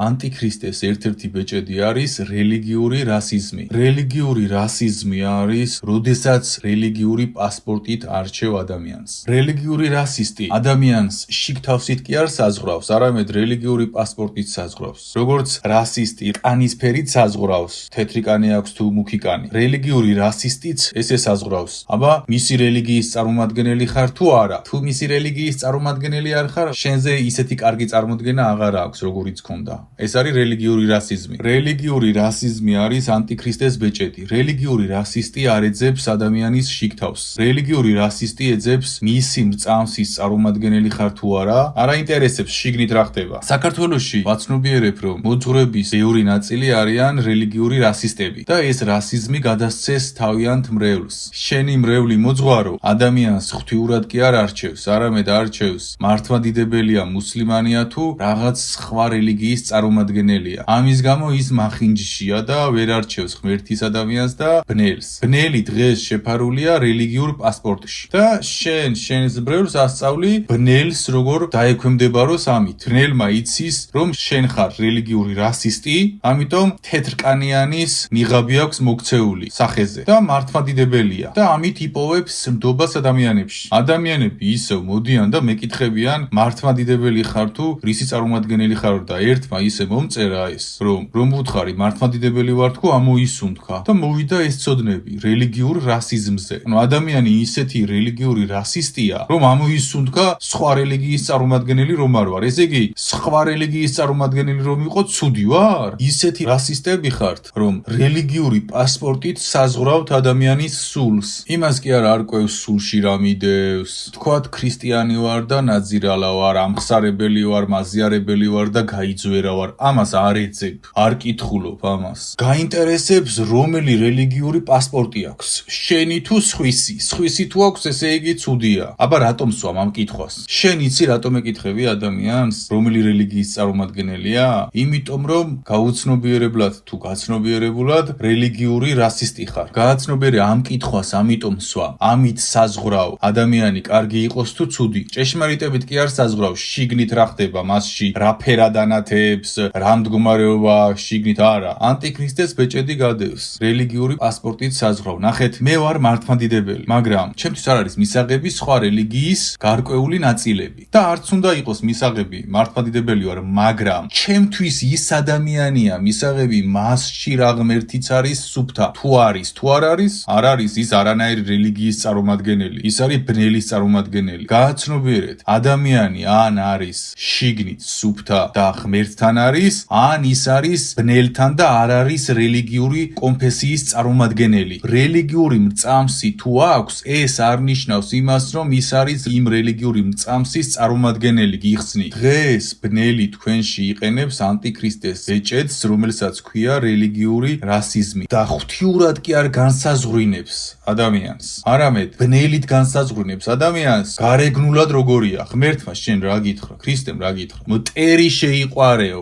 ანტიქრისტეს ერთ-ერთი ბეჭედი არის რელიგიური რასიზმი. რელიგიური რასიზმი არის, როდესაც რელიგიური პასპორტით არჩევ ადამიანს. რელიგიური რასისტი ადამიანს შიგთავსით კი არ საზღვრავს, არამედ რელიგიური პასპორტით საზღვრავს. როგორც რასისტი ყანისფერით საზღვრავს, თეთრი კანი აქვს თუ მუქი კანი. რელიგიური რასისტიც ესე საზღვრავს. აბა, მისი რელიგიის წარმომადგენელი ხარ თუ არა? თუ მისი რელიგიის წარმომადგენელი არ ხარ, შენზე ისეთი კარგი წარმოდგენა აღარ აქვს, როგორიც ქონდა. ეს არის რელიგიური რასიზმი. რელიგიური რასიზმი არის ანტიქრისტეს ბეჭედი. რელიგიური რასისტი არ ეძებს ადამიანის შიგთავს. რელიგიური რასისტი ეძებს მისი მრწამსის წარმომადგენელი ხარ თუ არა, არ აინტერესებს შიგნით რა ხდება. საქართველოში ვაცნობიერებ, რომ მოძღვრების ბევრი ნაწილი არიან რელიგიური რასისტები და ეს რასიზმი გადასცეს თავიანთ მრევლს. შენი მრევლი მოძღვარო ადამიანს ღვთიურად კი არ არჩევს, არამედ არჩევს მართლმადიდებელია, მუსლიმანია თუ რაღაც სხვა რელიგიის წარმომადგენელია. ამის გამო ის მახინჯშია და ვერ არჩევს ღმერთის ადამიანს და ბნელს. ბნელი დღეს შეფარულია რელიგიურ პასპორტში და შენს მრევლს ასწავლი ბნელს როგორ დაექვემდებაროს ამით. ბნელმა იცის, რომ შენ ხარ რელიგიური რასისტი, ამიტომ თეთრკანიანის ნიღაბი აქვს მოქცეული სახეზე და მართლმადიდებელია და ამით იპოვებს ნდობას ადამიანებში. ადამიანები ისევ მოდიან და მეკითხებიან მართლმადიდებელი ხარ თუ რისი წარმომადგენელი ხარ და ერთმა ისე მომწერა ეს, რომ უთხარი მართლმადიდებელი ვარ თუ ამოისუნთქა და მოვიდა ეს ცოდნები რელიგიურ რასიზმზე. ანუ ადამიანი ისეთი რელიგიური რასისტია, რომ ამოისუნთქა სხვა რელიგიის წარმომადგენელი რომ არ ვარ. ესე იგი, სხვა რელიგიის წარმომადგენელი რომ იყო ცუდი ვარ? ისეთი რასისტები ხართ, რომ რელიგიური პასპორტით საზღვრავთ ადამიანის სულს. იმას კი არ არკვევს სულში რა მიდევს. თქვათ ქრისტიანი ვარ და ნაძირალა ვარ, ამხსარებელი ვარ, მაზიარებელი ვარ და გაიძვერა ვარ. ამას არ ეძებ, არ კითხულობ ამას. გაინტერესებს რომელი რელიგიური პასპორტი აქვს. შენი თუ სხვისი. სხვისი თუ აქვს, ესე იგი ცუდია. აბა რატომ სვამ ამ კითხვას? შენ იცი რატომ ეკითხები ადამიანს, რომელი რელიგიის წარმომადგენელია? იმიტომ რომ გაუცნობიერებლად თუ გაცნობიერებულად რელიგიური რასისტი ხარ. გააცნობიერე ამ კითხვას, ამიტომ სვამ. ამით საზღვრავ ადამიანი კარგი იყოს თუ ცუდი. ჭეშმარიტებით კი არ საზღვრავ შიგნით რა ხდება მასში, რა ფერად ანათებს, რა მდგომარეობა შიგნით არა. ანტიქრისტეს ბეჭედი გადევს. რელიგიური პასპორტით საზღვრავ. ნახეთ, მე ვარ მართლმადიდებელი, მაგრამ ჩემთვის არ არის მისაღები სხვა რელიგიის გარკვეული ნაწილები. და არც უნდა იყოს მისაღები, მართლმადიდებელი ვარ, მაგრამ ჩემთვის ის ადამიანია მისაღები მასში რა ღმერთიც არის სუფთა. თუ არის, თუ არ არის, არ არის ის არანაირი რელიგიის წარმომადგენელი. ის არის ბნელის წარმომადგენელი. გააცნობიერეთ, ადამიანი ან არის შიგნით სუფთა და ღმერთთან არის, ან ის არის ბნელთან და არ არის რელიგიური კონფესიის წარმომადგენელი. რელიგიური მრწამსი თუ აქვს, ეს არ ნიშნავს იმას, რომ ის არის იმ რელიგიური მრწამსის წარმომადგენელი. გიხსნით, დღეს ბნელი თქვენში იყენებს ანტიქრისტეს ბეჭედს, რომელსაც ქვია რელიგიური რასიზმი და ღვთიურად კი არ განსაზღვრინებს ადამიანს, არამედ ბნელით განსაზღვრინებს ადამიანს. გარეგნულად როგორია? ღმერთმა შენ რა გითხრა? ქრისტემ რა გითხრა? მტერი შეიყვარეო,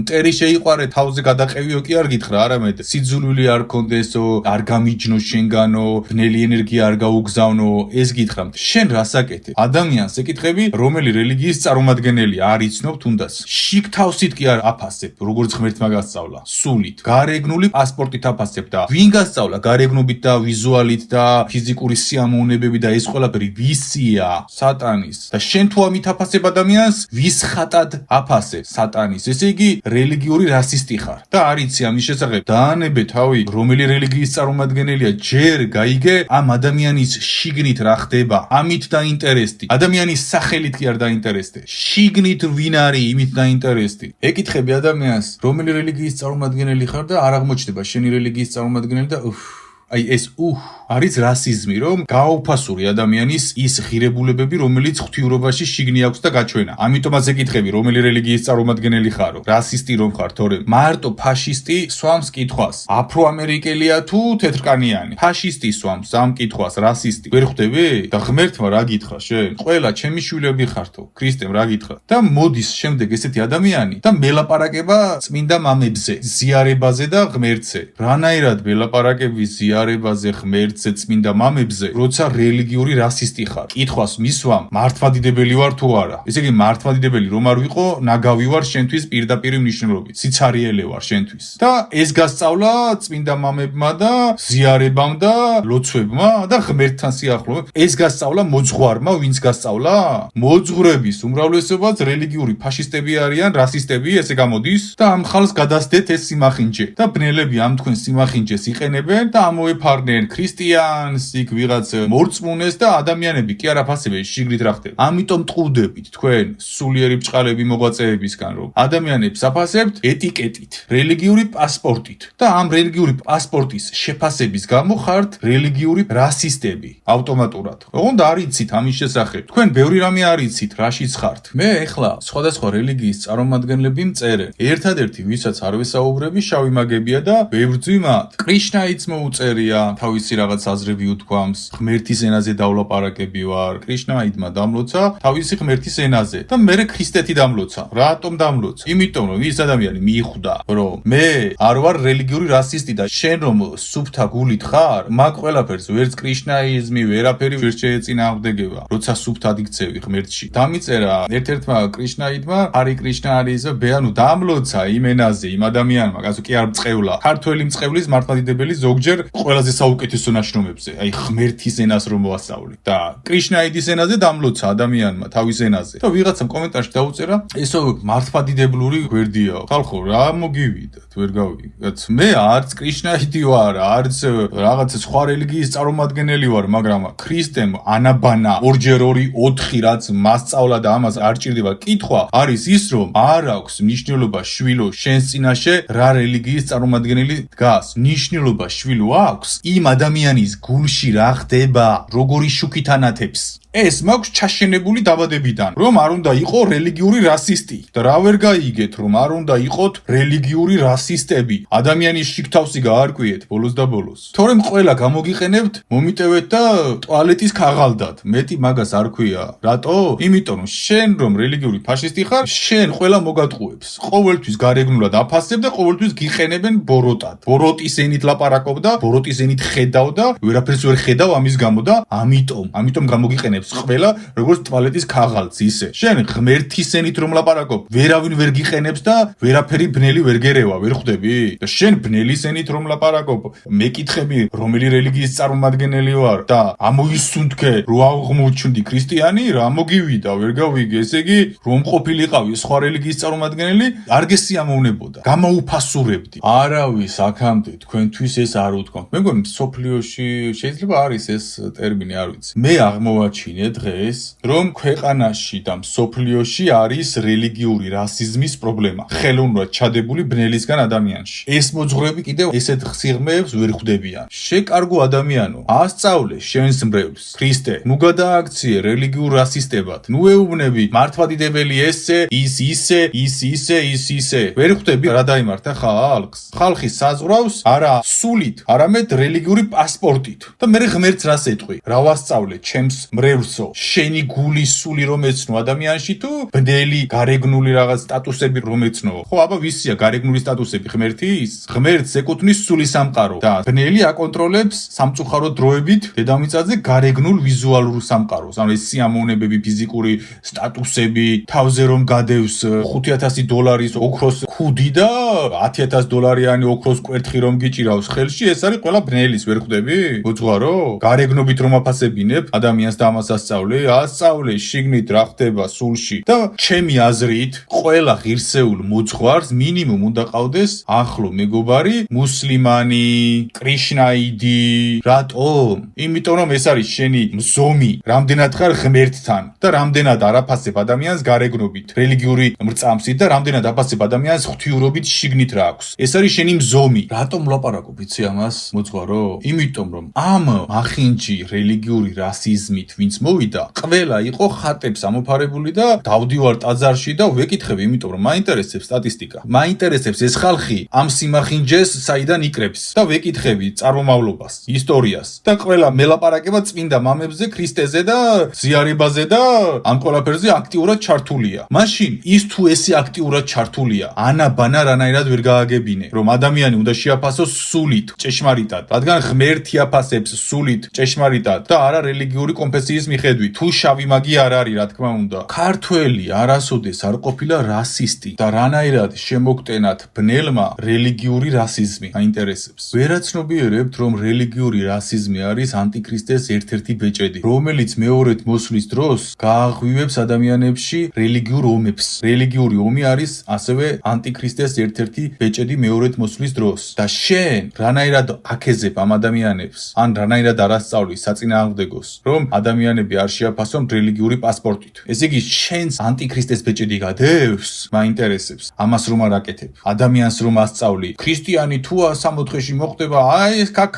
მტერი შეიყვარე, თავზე გადაყევიო კი არ გითხრა, არამედ სიძულვილი არ კონდესო, არ გამიჯნო შენგანო, ბნელი ენერგია არ გაუგზავნო, ეს გითხრა. შენ რას აკეთებ? ადამიანს ეკითხები, რომელი რელიგიის წარმომადგენელია, არ იცნობ თუნდაც. შიგთავსით კი არ აფასებ, როგორც ღმერთმა გასწავლა, სულით, გარეგნული პასპორტით აფასებ და ვინ გასწავლა გარეგნობით და ვიზუალით და ფიზიკური სიამოვნებები და ეს ყველაფერი ვისია? სატანის. და შენ თუ ამით აფასებ ადამიანს, ვის ხატად აფასებ? სატანის. ესე იგი, რელიგიური რასისტი ხარ და არ იცი ამის შესახებ. დაანებე თავი, რომელი რელიგიის წარმომადგენელია, ჯერ გაიგე ამ ადამიანის შიგნით რა ხდება. ამით დაინტერესდი. ადამიანის სახელით კი არ დაინტერესდე. შიგნით ვინ არის, იმით დაინტერესდი. ეკითხები ადამიანს, რომელი რელიგიის წარმომადგენელი ხარ და არ აღმოჩნდება შენი რელიგიის წარმომადგენელი და აი ეს არის რასიზმი, რომ გააუფასური ადამიანის ის ღირებულებები, რომელიც ღვთიურობაში შიგნი აქვს და გაჩვენა. ამიტომაც ეკითხები, რომელი რელიგიის წარმომადგენელი ხარო? რასისტი რომ ხარ, თორემ მარტო ფაშისტი სვამს კითხვას. აფროამერიკელია თუ თეთრკანიანი? ფაშისტი სვამს ამ კითხვას, რასისტი. ვერ ხვდები? და ღმერთმა რა გითხრა შენ? ყველა ჩემი შვილები ხართო. ქრისტემ რა გითხრა? და მოდის შემდეგ ესეთი ადამიანი და მელაპარაკება წმინდა მამებზე, ზიარებაზე და ღმერთზე. რანაირად მელაპარაკების ზიარება ზიარებაზე, ღმერთზე, წმინდა მამებზე, როცა რელიგიური რასისტი ხარ. კითხვას მისვამ, მართლმადიდებელი ვარ თუ არა. ესე იგი, მართლმადიდებელი რომ არ ვიყო, ნაგავი ვარ შენთვის პირდაპირ მნიშვნელობით. სიცარიელე ვარ შენთვის. და ეს გასწავლა წმინდა მამებმა და ზიარებამ და ლოცვებმა და ღმერთთან სიახლოვემ. ეს გასწავლა მოძღვარმა, ვინც გასწავლა? მოძღვრების უმრავლესობაც რელიგიური ფაშისტები არიან, რასისტები, ესე გამოდის და ამ ხალხს გადასდეთ ეს სიმახინჯე. და ბნელები ამ თქვენ სიმახინჯეს იყენებენ და ამოეფარნენ ქრისტიანს, იქ ვიღაც მორწმუნეს და ადამიანები კი არ აფასებენ შიგნით რა ხდება. ამიტომ ტყუდებით თქვენ სულიერი ბჭყალები მოღვაწეებისგან, რომ ადამიანებს აფასებთ ეტიკეტით, რელიგიური პასპორტით და ამ რელიგიური პასპორტის შეფასების გამო ხართ რელიგიური რასისტები ავტომატურად. ოღონდ არ იცით ამის შესახებ. თქვენ ბევრი რამე არ იცით, რაშიც ხართ. მე ეხლა სხვადასხვა რელიგიის წარმომადგენლები მწერენ. ერთადერთი, ვისაც არ ვესაუბრები, შავი მაგებია და ვებრძვი მათ. კრიშნაიც მოუწერია, თავისი რაღაც აზრები უთქვამს, ღმერთის ენაზე დავლაპარაკები ვარ. კრიშნაიდმა დამლოცა თავისი ღმერთის ენაზე და მე ქრისტეთი დამლოცა. რატომ დამლოცა? იმიტომ რომ ის ადამიანი მიხვდა, რომ მე არ ვარ რელიგიური რასისტი და შენ რომ სუფთა გულით ხარ, მაგ ყველაფერს ვერც კრიშნაიზმი, ვერაფერი ვერ შეეწინააღმდეგება. როცა სუფთად იქცევი ღმერთში. დამიწერა ერთ-ერთმა კრიშნაიდმა, ჰარი კრიშნა არის ბეანუ დამლოცა იმ ენაზე, იმ ადამიანმა, ასე კი არ მწყევლა. ქართველი მწყევლის მართლმადიდებელი ზოგჯერ ყველაზე საუკეთესო ნაშრომებზე, აი ღმერთის ენას რომ მოასწავლე და კრიშნაიდის ენაზე დამლოცა ადამიანმა თავის ენაზე. და ვიღაცამ კომენტარში დაუწერა, ესო მართლმადიდებლური გვერდიაო. ხალხო, რა მოგივიდათ, ვერ გავიგეთ. მე არც კრიშნაიდი ვარ, არც რაღაც სხვა რელიგიის წარმომადგენელი ვარ, მაგრამ ქრისტემ ანაბანა 2x2 რაც მასწავლა და ამას არ ჭირდება კითხვა, არის ის, რომ არ აქვს მნიშვნელობა შვილო შენს წინაშე რა რელიგიის წარმომადგენელი დგას. მნიშვნელობა შვილო აქვს იმ ადამიანის გულში რა ხდება, როგორი შუქით ანათებს. ეს მაქვს ჩაშენებული დაბადებიდან, რომ არ უნდა იყო რელიგიური რასისტი და რა ვერ გაიგეთ, რომ არ უნდა იყოთ რელიგიური რასისტები. ადამიანის შიგთავსი გაარკვიეთ ბოლოს და ბოლოს. თორემ ყველა გამოგიყენებთ, მომიტევეთ და ტუალეტის ქაღალდად. მეტი მაგას არ ქვია. რატო? იმიტომ რომ შენ რომ რელიგიური ფაშისტი ხარ, შენ ყველა მოგატყუებს. ყოველთვის გარეგნულად აფასებ და ყოველთვის გიყენებენ ბოროტად. ბოროტის ენით ლაპარაკობ და ბოროტის ენით ხედავ და ვერაფერს ვერ ხედავ ამის გამო და ამიტომ გამოგიყენებს ყველა როგორც ტუალეტის ქაღალდს ისე. შენ ღმერთის ენით რომ ლაპარაკობ, ვერავინ ვერ გიყენებს და ვერაფერი ბნელი ვერ გერევა, ვერ ხვდები? და შენ ბნელის ენით რომ ლაპარაკობ, მეკითხები რომელი რელიგიის წარმომადგენელი ვარ და ამოისუნთქე რო აღმოჩნდი ქრისტიანი, რა მოგივიდა, ვერ გავიგე. ესე იგი, რომ ყოფილიყავი სხვა რელიგიის წარმომადგენელი, არ გესიამოვნებოდა. გამოუფასურებდი. არავის აქამდე თქვენთვის ეს არ უთქვამთ. მე მგონი სოფლიოში შეიძლება არის ეს ტერმინი, არ ვიცი. მე აღმოვაჩინე დღეს, რომ ქვეყანაში და სოფლიოში არის რელიგიური რასიზმის პრობლემა. ხელოვნურად ჩადებული ბნელისგან ადამიანში. ეს მოძღვრები კიდევ ესეთ სიღრმეებს ვერ ხვდებიან. შეკარგო ადამიანო, ასწავლე შენს მრევლს. ქრისტე, ნუ გადააქციე რელიგიურ რასისტებად. ნუ ეუბნები მართლმადიდებელი ესე, ის ისე, ის ისე, ის ისე. ვერ ხვდები რა დაიმართა ხალხს. ხალხი საზღვრავს არა სულით, არამედ რელიგიური პასპორტით. და მე ღმერთს რას ეტყვი? რა ვასწავლე ჩემს მრევლსო? შენი გულის სული რომ ეცნო ადამიანში თუ ბნელი გარეგნული რაღაც სტატუსები რომ ეცნო? ხო, აბა ვისია გარეგნული სტატუსები ღმერთის? ღმერთს ეკუთვნის სული სამყარო და ბნელი აკონტროლებს სამწუხარო დროებით დედამიწაზე გარეგნულ ვიზუალურ სამყაროს. ანუ ეს სიამოვნებები, ფიზიკური სტატუსები, თავზე რომ გადევს $5,000 ოქროს ქუდი და $10,000 ოქროს კვერთხი რომ გიჭირავს ხელში, ეს არის ყველა ბნელის, ვერ ხვდები? მოძღვარო? გარეგნობით რომ აფასებინებ ადამიანს და ამას ასწავლე შიგნით რა ხდება სულში და ჩემი აზრით ყველა ღირსეულ მოძღვარს მინიმუმ უნდა ყავდეს ახლო მეგობარი მუსლიმანი, კრიშნაიდი. რატომ? იმიტომ რომ ეს არის შენი მზომი, რამდენად ხარ ღმერთთან და რამდენად არაფასებ ადამიანს გარეგნობით, რელიგიური მრწამსით და რამდენად აფასებ ადამიანს ღვთიურობით შიგნით რა აქვს. ეს არის შენი მზომი. რატომ ვლაპარაკობ იცი ამას, მოძღვარო? იმიტომ რომ ამ მახინჯი რელიგიური რასიზმით ვინც მოვიდა, ყველა იყო ხატებს ამოფარებული და დავდივარ ტაძარში და ვეკითხები, იმიტომ რომ მაინტერესებს სტატისტიკა. მაინტერესებს ეს ხალხი ამ სიმახინჯეს საიდან იკრებს და ვეკითხები წარმომავლობას, ისტორიას და ყველა მელაპარაკება წმინდა მამებზე, ქრისტეზე და ზიარებაზე და ამ ყველაფერზე აქტიურად ჩართულია. მაშინ ის თუ ესე აქტიურად ჩართულია, ანაბანა რანაირად ვერ გააგებინე, რომ ადამიანი უნდა შეაფასოს სულით, ჭეშმარიტ ჭეშმარიტად, რადგან ღმერთი აფასებს სულით ჭეშმარიტად და არა რელიგიური კონფესიის მიხედვით. თუ შავი მაგი არ არის, რა თქმა უნდა. ქართველი არასოდეს არ ყოფილა რასისტი და რანაირად შემოგტენათ ბნელმა რელიგიური რასიზმი აინტერესებს. ვერაცნობიერებთ, რომ რელიგიური რასიზმი არის ანტიქრისტეს ერთ-ერთი ბეჭედი, რომელიც მეორედ მოსვლის დროს გააღვივებს ადამიანებში რელიგიურ ომებს. რელიგიური ომი არის ასევე ანტიქრისტეს ერთ-ერთი ბეჭედი მეორედ მოსვლის დროს. და შენ რანაირად აქეზებ ამ ადამიანებს, ან რანაირად არასწავლი საწინააღმდეგოს, რომ ადამიანები არ შეაფასონ რელიგიური პასპორტით. ესე იგი, შენს ანტიქრისტეს ბეჭედი გადევს, მაინტერესებს. ამას რომ არ აკეთებ. ადამიანს რომ ასწავლი, ქრისტიანი თუა 64-ში მოხდება, აი ეს აქ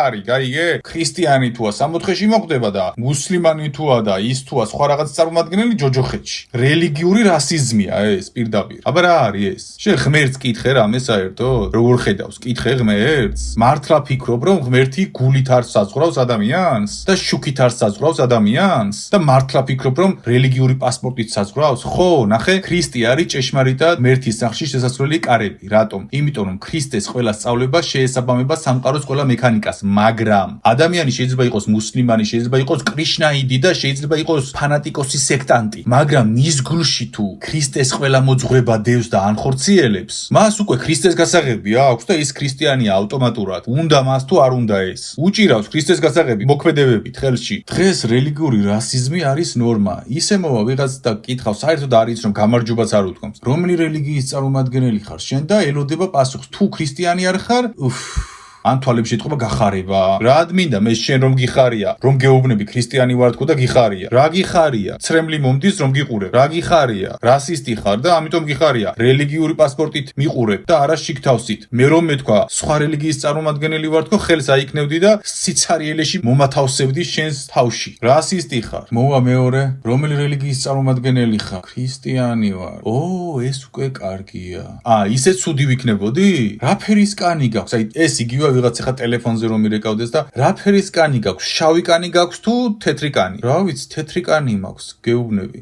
არის, გაიგე? ქრისტიანი თუა 64-ში მოხდება და მუსლიმანი თუა და ის თუა სხვა რაღაც წარმომადგენელი ჯოჯოხეთში. რელიგიური რასიზმია ეს პირდაპირ. აბა რა არის ეს? შენ ღმერთს კითხე რამე საერთოდ? როგორ ხედავს? კითხე ღმერთს? მართლა ფიქრობ, რომ ღმერთი გულით არ საზღვრავს ადამიანს და შუქით არ საზღვრავს ადამიანს და მართლა ფიქრობ, რომ რელიგიური პასპორტით საზღვრავს? ხო, ნახე, ქრისტე არის ჭეშმარიტად ღმერთის სახში შესასვლელი კარები. რატომ? იმიტომ რომ ქრისტეს ყველა სწავლება შეესაბამება სამყაროს ყველა მექანიკას, მაგრამ ადამიანი შეიძლება იყოს მუსლიმანი, შეიძლება იყოს კრიშნაიდი და შეიძლება იყოს ფანატიკოსი სექტანტი, მაგრამ მის გულში თუ ქრისტეს ყველა მოძღვრება დევს და ანხორციელებს, მას უკვე ქრისტეს გასაღები აქვს და ის ქრისტიანია ავტომატურად. უნდა მას თუ არ უნდა ეს. უჭირავს ქრისტეს გასაღები მოქმედებებით ხელში. დღეს რელიგიური რასიზმი არის ნორმა. ისე მოვა ვიღაც და კითხავს, საერთოდ არის რომ გამარჯვებას არ უთქვამს. რომელი რელიგიის წარმომადგენელი ხარ შენ და ელოდება პასუხს. თუ ქრისტიანი არ ხარ, ან თვალებში ეთყობა გახარება. რა ადმინდა მე შენ რომ გიხარია, რომ გეუბნები ქრისტიანი ვარ თქო და გიხარია. რა გიხარია? ცრემლი მომდის რომ გიყურებ. რა გიხარია? რასისტი ხარ და ამიტომ გიხარია. რელიგიური პასპორტით მიყურებ და არა შიგთავსით. მე რომ მეთქვა სხვა რელიგიის წარმომადგენელი ვარ თქო, ხელს აიქნევდი და სიცარიელეში მომათავსებდი შენს თავში. რასისტი ხარ. მოვა მეორე, რომელი რელიგიის წარმომადგენელი ხარ? ქრისტიანი ვარ. ეს უკვე კარგია. ისე ცუდი ვიქნებოდი? რა ფერის კანი გაქვს? აი ეს იგივე ვიღაც ახლა ტელეფონზე რომ მირეკავდეს და რა ფერის კანი გაქვს? შავი კანი გაქვს თუ თეთრი კანი? რა ვიცი, თეთრი კანი მაქვს, გეუბნები.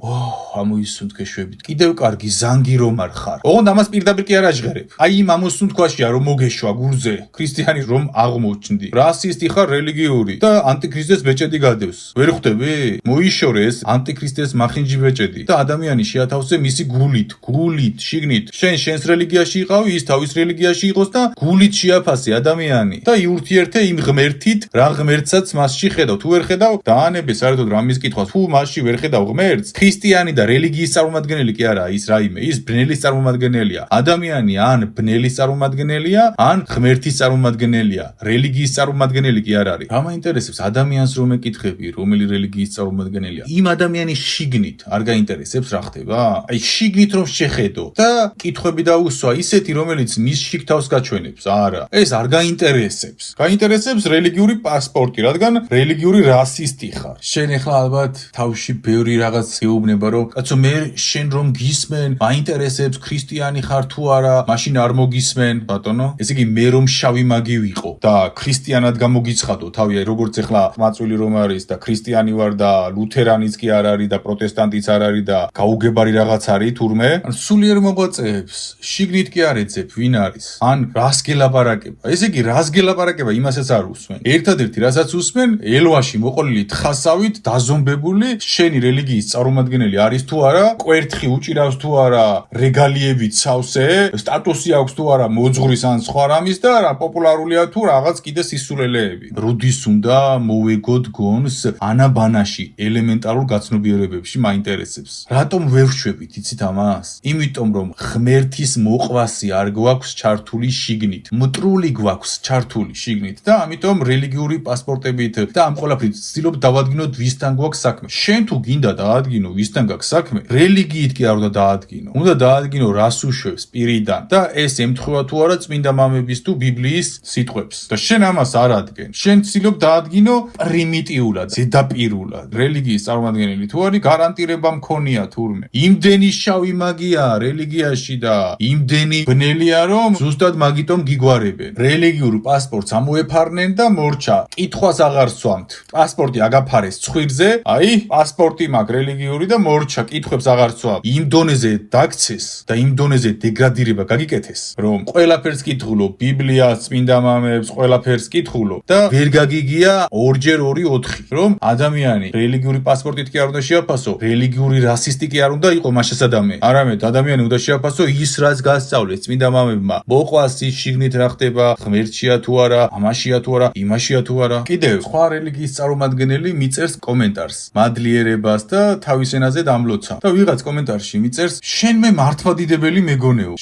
ამოისუნთქე შვებით. კიდევ კარგი, ზანგი რომ არ ხარ. ოღონდ ამას პირდაპირ კი არ აჟღერებ. აი იმ ამოსუნთქვაშია რომ მოგეშვა გურზე. ქრისტიანი რომ აღმოჩნდი. რასისტი ხარ რელიგიური და ანტიქრისტეს ბეჭედი გადევს. ვერ ხვდები? მოიშორეს ანტიქრისტეს მახინჯი ბეჭედი და ადამიანი შეათავსე მისი გულით, შიგნით. შენს რელიგიაში იყავი, ის თავის რელიგიაში იყოს და გულით შეაფასე ადამიანი. და იურთიერთე იმ ღმერთით, რა ღმერთსაც მასში ხედავ. თუ ვერ ხედავ, დაანებე საერთოდ რამის კითხვას. თუ მასში ვერ ხედავ ღმერთს, ქრისტიანი და რელიგიის წარმომადგენელი კი არა, ის რაიმე, ის ბნელის წარმომადგენელია. ადამიანი ან ბნელის წარმომადგენელია, ან ღმერთის წარმომადგენელია. რელიგიის წარმომადგენელი კი არ არის. რა მაინტერესებს ადამიანს რომ ეკითხები, რომელი რელიგიის წარმომადგენელია? იმ ადამიანის შიგნით არ გაინტერესებს რა ხდება? აი შიგნით რომ შეხედო და კითხვები დაუსვა ისეთი, რომელიც მის შიგთავს გაჩვენებს. არა, ეს არ გაინტერესებს. გაინტერესებს რელიგიური პასპორტი, რადგან რელიგიური რასისტი ხარ. შენ ახლა ალბათ თავში ბევრი რაღაც გეუბნება, რომ კაცო მე შენ რომ გისმენ, მაინტერესებს ქრისტიანი ხარ თუ არა, მაშინ არ მოგისმენ, ბატონო. ესე იგი მე რომ შავი მაგი ვიყო და ქრისტიანად გამოგიცხადო თავი, როგორც ახლა მაწვილი რომ არის და ქრისტიანი ვარ და ლუთერანიც კი არ არის და პროტესტანტიც არ არის და გაუგებარი რაღაც არის თურმე, ან სულიერ მოღვაწეებს შიგნით კი არ ეძებ ვინ არის, ან რას გელაპარაკება. ესე იგი რას გელაპარაკება იმასაც არ უსმენ. ერთადერთი რასაც უსმენ, ელვაში მოყოლილი თხასავით დაზომბებული შენი რელიგიის წარმომადგენელი არის თუ არა, კვერთხი უჭირავს თუ არა, რეგალიებით სავსე, სტატუსი აქვს თუ არა მოძღვრის ან სხვა რამის და რა პოპულარულია თუ რაღაც კიდე სისულელეები. როდის უნდა მოვეგოთ გონს ანაბანაში ელემენტარულ გაცნობიერებებში მაინტერესებს. რატომ ვერ ვშვებით იცით ამას? იმიტომ რომ ღმერთის მოყვასი არ გვაქვს ჩართული შიგნით. მტრული გვაქვს ჩართული შიგნით და ამიტომ რელიგიური პასპორტებით და ამ ყველაფრით ვცდილობ დავადგინოთ ვისთან გვაქვს საქმე. შენ თუ გინდა დაადგინო ვისთან გაქვს საქმე, რელიგიით კი არ უნდა დაადგინო. უნდა დაადგინო რას უშვებს პირიდან და ეს ემთხვევა თუ არა წმინდა მამების თუ ბიბლიის სიტყვებს. და შენ ამას არ ადგენ. შენ ვცდილობ დაადგინო პრიმიტიულად, ზედაპირულად. რელიგიის წარმომადგენელი თუ არის, გარანტირება მქონია თურმე. იმდენი შავი მაგია რელიგიაში და იმდენი ბნელია რომ ზუსტად მაგიტომ გიგვარებენ. რელიგიურ რელიგიურ პასპორტს ამოეფარნენ და მორჩა. კითხვას აღარ სვამთ. პასპორტი აგაფარეს ცხვირზე, აი, პასპორტი მაქვს რელიგიური და მორჩა, კითხვებს აღარ სვამ. იმ დონეზე დაგცეს და იმ დონეზე დეგრადირება გაგიკეთეს, რომ ყველაფერს კითხულობ, ბიბლიას, წმინდა მამებს, ყველაფერს კითხულობ და ვერ გაგიგია 2x2 4, რომ ადამიანი რელიგიური პასპორტით კი არ უნდა შეაფასო, რელიგიური რასისტი კი არ უნდა იყო მაშასადამე. არამედ ადამიანი უნდა შეაფასო ის, რაც გასწავლეს წმინდა მამებმა. მოყვას ის შიგნით რა ხდება, ღმერთშია თუ არა, ამაშია თუ არა, იმაშია თუ არა. კიდევ სხვა რელიგიის წარმომადგენელი მიწერს კომენტარს, მადლიერებას და თავის ენაზე დამლოცავს. და ვიღაც კომენტარში მიწერს, შენ მე მართლმადიდებელი მეგონეო.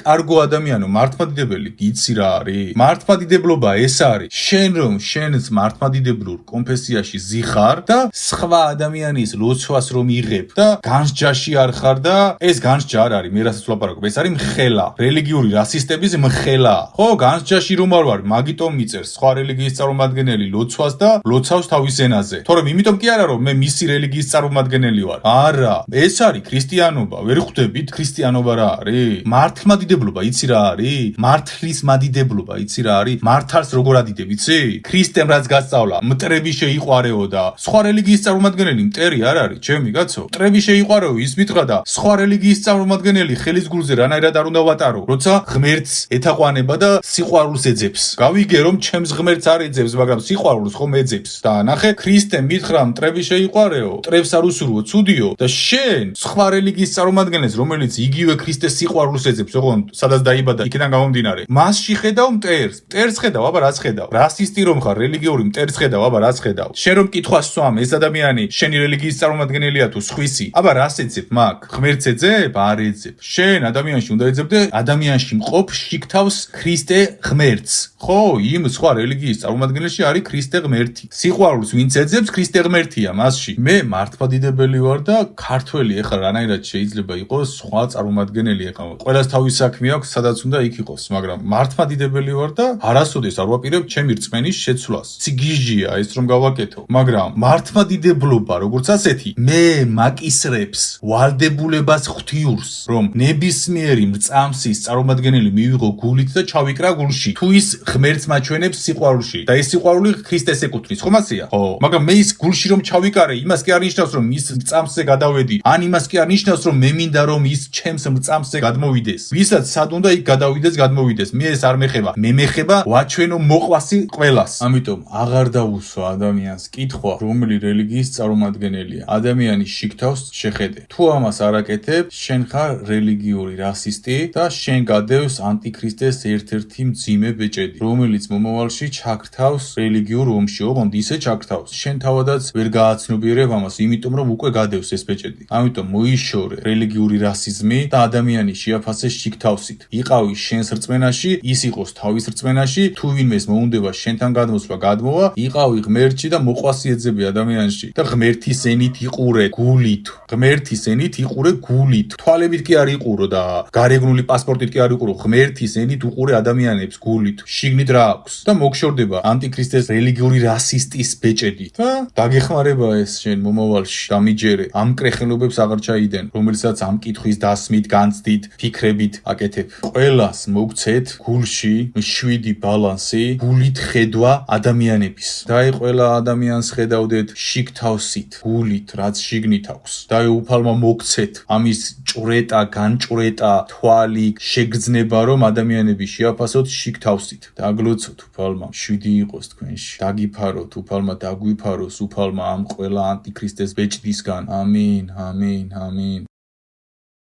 კარგო ადამიანო, მართლმადიდებელი გიცი რა არის? მართლმადიდებლობა ეს არის. შენ რომ შენს მართლმადიდებლურ კონფესიაში ზიხარ და სხვა ადამიანის ლოცვას რომ იღებ და განსჯაში არ ხარ და ეს განსჯა არ არის, მე რასაც ვლაპარაკობ, ეს არის მხელა. რელიგიური რასისტების მხელა. ხო, განსჯაში რომ არ ვარ, მაგიტომ მიწერს სხვა რელიგიის წარმომადგენელი ლოცვას და ლოცავს თავის ენაზე. თორემ იმიტომ კი არა რომ მე მისი რელიგიის წარმომადგენელი ვარ. არა, ეს არის ქრისტიანობა. ვერ ხვდებით ქრისტიანობა რა არის? მართლმადიდებლობა იცი რა არის? მართლის მადიდებლობა იცი რა არის? მართალს როგორ ადიდებ იცი? ქრისტემ რაც გასწავლა, მტრები შეიყვარეო და სხვა რელიგიის წარმომადგენელი მტერი არ არის, ჩემი კაცო. მტრები შეიყვარეო, ის მითხრა და სხვა რელიგიის წარმომადგენელი ხელის გულზე რანაირად არ უნდა ვატარო, როცა ღმერთს ეთაყვანება და სიყვარულს ეძებს. გავიგე რომ ჩემს ღმერთს არ ეძებს, მაგრამ სიყვარულს ხომ ეძებს. და ნახე, ქრისტემ მითხრა მტრები შეიყვარეო, მტრებს არ უსურვო, ცუდიო და შენ სხვა რელიგიის წარმომადგენელს, რომელიც იგივე ქრისტეს სიყვარულს ეძებს, ოღონდ სადაც დაიბადა, იქიდან გამომდინარე. მასში ხედავ მტერს. მტერს ხედავ, აბა რაც ხედავ. რასისტი რომ ხარ, რელიგიური მტერს ხედავ, აბა რაც ხედავ. შენ რომ კითხვას სვამ, ეს ადამიანი შენი რელიგიის წარმომადგენელია თუ სხვისი, აბა რას ეძებ მაგ? ღმერთს ეძებ? არ ეძებ. შენ ადამიანში უნდა ეძებდე, ადამიანში მყოფ შიგთავს ქრისტე ღმერთს. ხო, იმ სხვა რელიგიის წარმომადგენელში არის ქრისტე ღმერთი. სიყვარულს ვინც ეძებს, ქრისტე ღმერთია მასში. მე მართლმადიდებელი ვარ და ქართველი, ეხლა რანაირად შეიძლება იყოს სხვა წარმომადგენელი, ეხლა ყველას თავის საქმე აქვს, სადაც უნდა იქ იყოს, მაგრამ მართლმადიდებელი ვარ და არასოდეს არ ვაპირებ ჩემი რწმენის შეცვლას. ციგიჟია ეს რომ გავაკეთო, მაგრამ მართლმადიდებლობა როგორც ასეთი, მე მაკისრებს ვალდებულებას ღვთიურს, რომ ნებისმიერი მრწამსის წარმომადგენელი მივიღო გულით და ჩავიკრა გულში. თუ ის ღმერთს მაჩვენებს სიყვარულში და ეს სიყვარული ქრისტეს ეკუთვნის, ხომ ასეა? ხო, მაგრამ მე ის გულში რომ ჩავიკარე, იმას კი არ ნიშნავს რომ ის მრწამსზე გადავედი, ან იმას კი არ ნიშნავს რომ მე მინდა რომ ის ჩემს მრწამსზე გადმოვიდეს. ვისაც სად უნდა იქ გადავიდეს, გადმოვიდეს. მე ეს არ მეხება. მე მეხება ვაჩვენო მოყვასი ყველას. ამიტომ აღარ დაუსვა ადამიანს კითხვა, რომელი რელიგიის წარმომადგენელია. ადამიანის შიგთავს შეხედე. თუ ამას არ აკეთებ, შენ ხარ რელიგიური რასისტი და შენ გადევს ანტიქრისტეს ერთ-ერთი მძიმე ბეჭედი, რომელიც მომავალში ჩაქრთავს რელიგიურ ომში, ოღონდ ისე ჩაქრთავს. შენ თავადაც ვერ გააცნობიერებ ამას, იმიტომ რომ უკვე გადევს ეს ბეჭედი. ამიტომ მოიშორე რელიგიური რასიზმი და ადამიანი შეაფასე შიგთავსით. იყავი შენს რწმენაში, ის იყოს თავის რწმენაში, თუ ვინმეს მოუნდება შენთან გადმოსვლა, გადმოვა, იყავი ღმერთში და მოყვასი ეძები ადამიანში და ღმერთის ენით იყურე გულით. ღმერთის ენით იყურე გულით. თვალებით კი არ იყურო და გარეგნული პასპორტით კი არ იყურო, ღმერთის ენით უყურე ადამიანებს გულით. შიგნით რა აქვს და მოგშორდება ანტიქრისტეს რელიგიური რასისტის ბეჭედი და დაგეხმარება ეს შენ მომავალში. დამიჯერე ამ კრეხელობებს აღარ ჩაიდენ, რომელსაც ამ კითხვის დასმით, განცდით, ფიქრებით აკეთებ. ყველას მოგცეთ გულში მშვიდი ბალანსი, გულით ხედვა ადამიანების. და აი ყველა ადამიანს ხედავდეთ შიგთავსით, გულით, რაც შიგნით აქვს. და აი უფალმა მოგცეთ ამის ჭვრეტა, განჭვრეტა, თვალი, შეგრძნება, რომ ადამიანები შეაფასოთ შიგთავსით. დაგლოცოთ უფალმა, შვიდი იყოს თქვენში. დაგიფაროთ უფალმა, დაგვიფაროს უფალმა ამ ყველა ანტიქრისტეს ბეჭდისგან. ამინ, ამინ, ამინ.